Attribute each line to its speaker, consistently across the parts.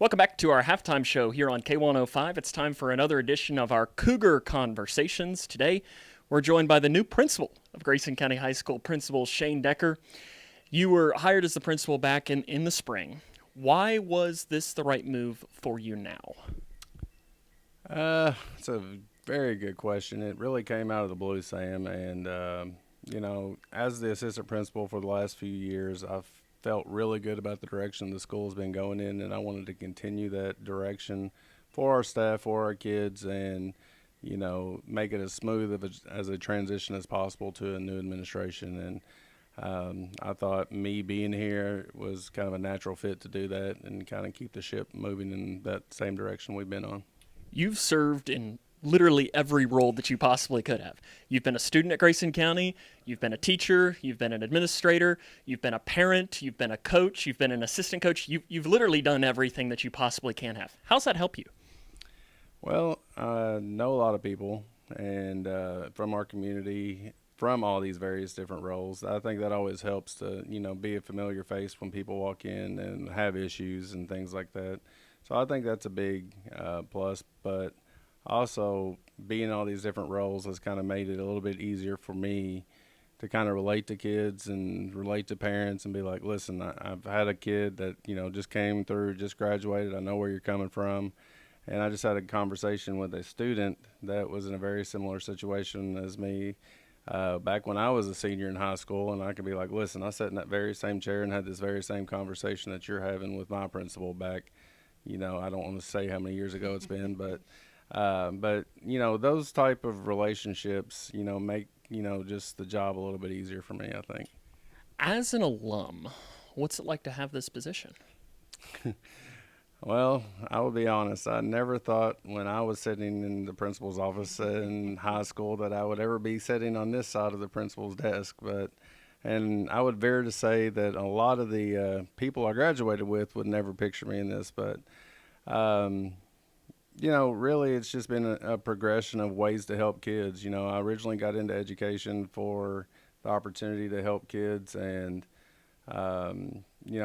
Speaker 1: Welcome back to our halftime show here on K105. It's time for another edition of our Cougar Conversations. Today, we're joined by the new principal of Grayson County High School, Principal Shane Decker. You were hired as the principal back in the spring. Why was this the right move for you now?
Speaker 2: It's a very good question. It really came out of the blue, Sam. And, as the assistant principal for the last few years, I've felt really good about the direction the school's been going in, and I wanted to continue that direction for our staff, for our kids, and, make it as smooth as a transition as possible to a new administration. And I thought me being here was kind of a natural fit to do that and kind of keep the ship moving in that same direction we've been on.
Speaker 1: You've served in literally every role that you possibly could have. You've been a student at Grayson County, you've been a teacher, you've been an administrator, you've been a parent, you've been a coach, you've been an assistant coach. You've literally done everything that you possibly can have. How's that help you?
Speaker 2: Well, I know a lot of people and from our community, from all these various different roles. I think that always helps to, be a familiar face when people walk in and have issues and things like that. So I think that's a big plus, but also being in all these different roles has kind of made it a little bit easier for me to kind of relate to kids and relate to parents and be like, listen, I've had a kid that, just came through, just graduated. I know where you're coming from. And I just had a conversation with a student that was in a very similar situation as me back when I was a senior in high school. And I could be like, listen, I sat in that very same chair and had this very same conversation that you're having with my principal back. I don't want to say how many years ago it's been, but those type of relationships, make, just the job a little bit easier for me, I think.
Speaker 1: As an alum, what's it like to have this position?
Speaker 2: Well, I will be honest. I never thought when I was sitting in the principal's office in high school that I would ever be sitting on this side of the principal's desk. And I would dare to say that a lot of the people I graduated with would never picture me in this. But, really it's just been a progression of ways to help kids. I originally got into education for the opportunity to help kids and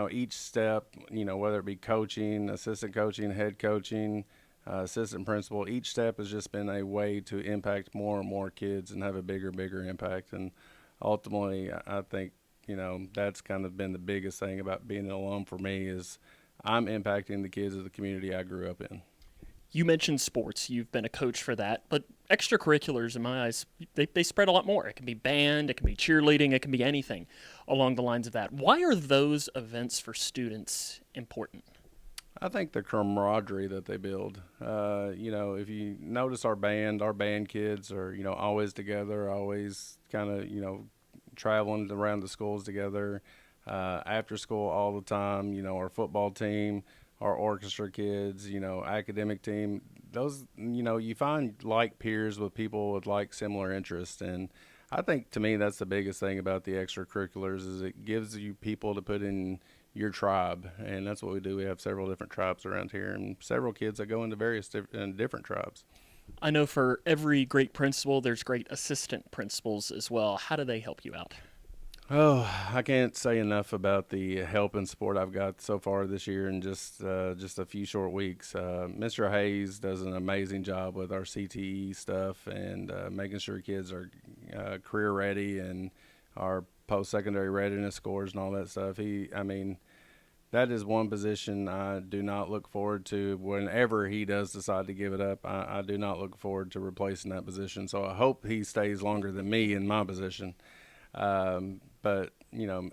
Speaker 2: each step, whether it be coaching, assistant coaching, head coaching, assistant principal, each step has just been a way to impact more and more kids and have a bigger impact. And ultimately, I think, that's kind of been the biggest thing about being an alum for me is I'm impacting the kids of the community I grew up in.
Speaker 1: You mentioned sports. You've been a coach for that, but extracurriculars, in my eyes, they spread a lot more. It can be band, it can be cheerleading, it can be anything along the lines of that. Why are those events for students important?
Speaker 2: I think the camaraderie that they build. If you notice our band kids are, always together, always kind of, traveling around the schools together, after school all the time, our football team, our orchestra kids, academic team, those, you find like peers with people with like similar interests. And I think to me, that's the biggest thing about the extracurriculars is it gives you people to put in your tribe. And that's what we do. We have several different tribes around here and several kids that go into various different tribes.
Speaker 1: I know for every great principal, there's great assistant principals as well. How do they help you out?
Speaker 2: Oh, I can't say enough about the help and support I've got so far this year in just a few short weeks. Mr. Hayes does an amazing job with our CTE stuff and making sure kids are career ready and our post-secondary readiness scores and all that stuff. That is one position I do not look forward to whenever he does decide to give it up. I do not look forward to replacing that position. So I hope he stays longer than me in my position. But,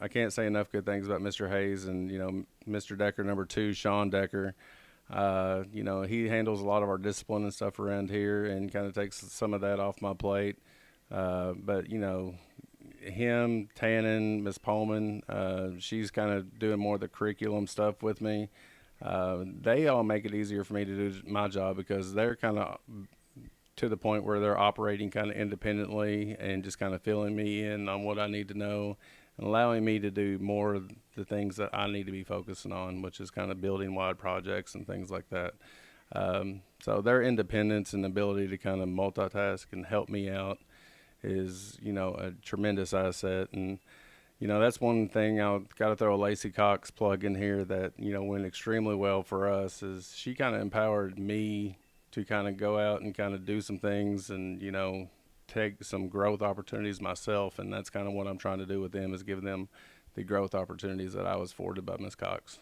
Speaker 2: I can't say enough good things about Mr. Hayes and, Mr. Decker, number two, Sean Decker. He handles a lot of our discipline and stuff around here and kind of takes some of that off my plate. But him, Tannen, Miss Pullman, she's kind of doing more of the curriculum stuff with me. They all make it easier for me to do my job because they're kind of to the point where they're operating kind of independently and just kind of filling me in on what I need to know and allowing me to do more of the things that I need to be focusing on, which is kind of building wide projects and things like that. So their independence and ability to kind of multitask and help me out is, a tremendous asset. And, That's one thing I've got to throw a Lacey Cox plug in here that, went extremely well for us is she kind of empowered me to kind of go out and kind of do some things and, take some growth opportunities myself. And that's kind of what I'm trying to do with them is give them the growth opportunities that I was afforded by Miss Cox.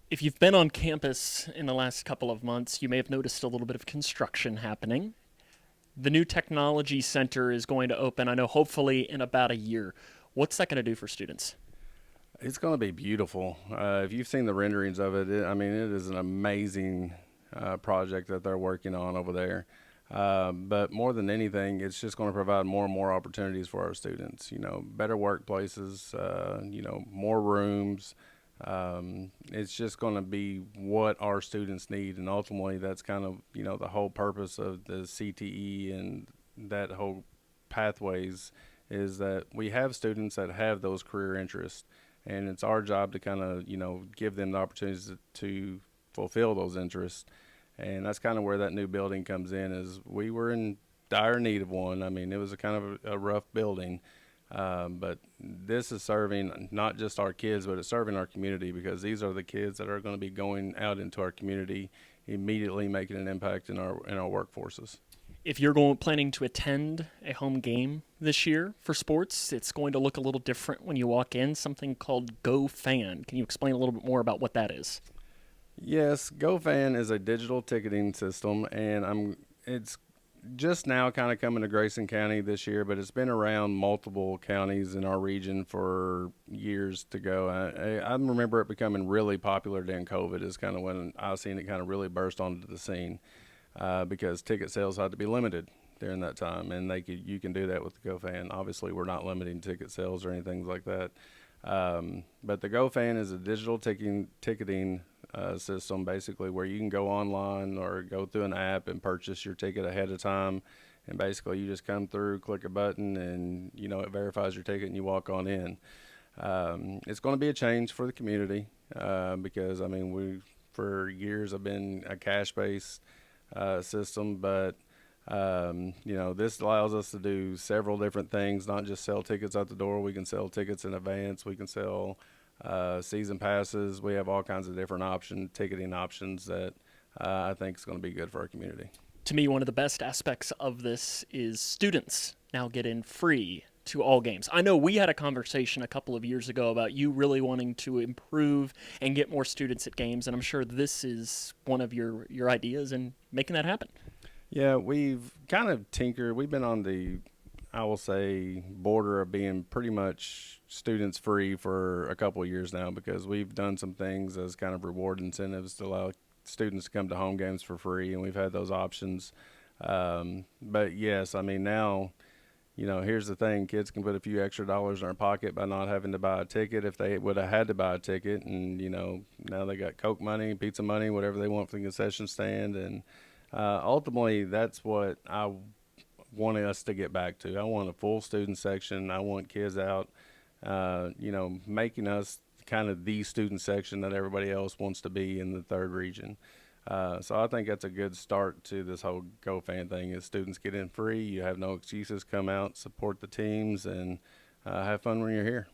Speaker 1: If you've been on campus in the last couple of months, you may have noticed a little bit of construction happening. The new technology center is going to open, I know, hopefully in about a year. What's that going to do for students?
Speaker 2: It's going to be beautiful. If you've seen the renderings of it, it is an amazing project that they're working on over there. But more than anything, it's just going to provide more and more opportunities for our students. Better workplaces, more rooms. It's just going to be what our students need, and ultimately, that's kind of the whole purpose of the CTE and that whole pathways is that we have students that have those career interests, and it's our job to kind of give them the opportunities to fulfill those interests. And that's kind of where that new building comes in. Is we were in dire need of one. It was a kind of a rough building, but this is serving not just our kids, but it's serving our community, because these are the kids that are going to be going out into our community, immediately making an impact in our workforces.
Speaker 1: If you're planning to attend a home game this year for sports, it's going to look a little different when you walk in, something called Go Fan. Can you explain a little bit more about what that is?
Speaker 2: Yes, GoFan is a digital ticketing system, and it's just now kind of coming to Grayson County this year, but it's been around multiple counties in our region for years to go. I remember it becoming really popular during COVID is kind of when I seen it kind of really burst onto the scene, because ticket sales had to be limited during that time, and you can do that with the GoFan. Obviously, we're not limiting ticket sales or anything like that. But the GoFan is a digital ticketing system, basically, where you can go online or go through an app and purchase your ticket ahead of time. And basically, you just come through, click a button, and it verifies your ticket, and you walk on in. It's going to be a change for the community, because we for years have been a cash-based system, but this allows us to do several different things, not just sell tickets out the door. We can sell tickets in advance. We can sell season passes. We have all kinds of different ticketing options that I think is going to be good for our community.
Speaker 1: To me, one of the best aspects of this is students now get in free to all games. I know we had a conversation a couple of years ago about you really wanting to improve and get more students at games, and I'm sure this is one of your ideas in making that happen.
Speaker 2: Yeah, we've kind of tinkered. We've been on the, I will say, border of being pretty much students free for a couple of years now, because we've done some things as kind of reward incentives to allow students to come to home games for free, and we've had those options. But yes, now, here's the thing. Kids can put a few extra dollars in their pocket by not having to buy a ticket if they would have had to buy a ticket. And, now they got Coke money, pizza money, whatever they want from the concession stand. And ultimately, that's what I wanted us to get back to. I want a full student section. I want kids out, making us kind of the student section that everybody else wants to be in the third region. So I think that's a good start to this whole GoFan thing is students get in free. You have no excuses. Come out, support the teams, and have fun when you're here.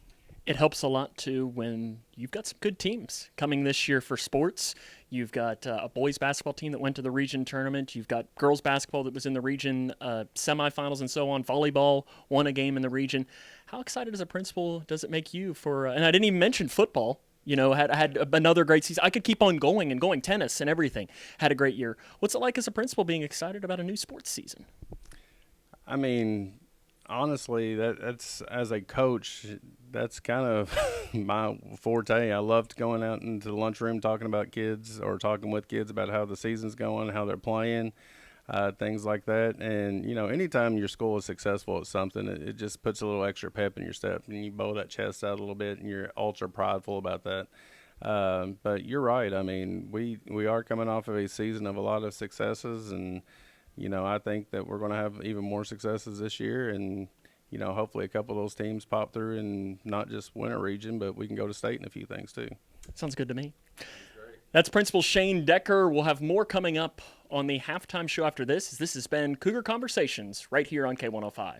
Speaker 1: It helps a lot, too, when you've got some good teams coming this year for sports. You've got a boys basketball team that went to the region tournament. You've got girls basketball that was in the region semifinals and so on. Volleyball won a game in the region. How excited as a principal does it make you for and I didn't even mention football. Had another great season. I could keep on going and going. Tennis and everything. Had a great year. What's it like as a principal being excited about a new sports season?
Speaker 2: Honestly, that's as a coach, that's kind of my forte. I loved going out into the lunchroom talking about kids or talking with kids about how the season's going, how they're playing, things like that. And, anytime your school is successful at something, it just puts a little extra pep in your step, and you bow that chest out a little bit, and you're ultra prideful about that. But you're right. We are coming off of a season of a lot of successes, and I think that we're going to have even more successes this year, and hopefully a couple of those teams pop through and not just win a region, but we can go to state in a few things too.
Speaker 1: Sounds good to me. That's Principal Shane Decker. We'll have more coming up on the halftime show after this. This has been Cougar Conversations right here on K105.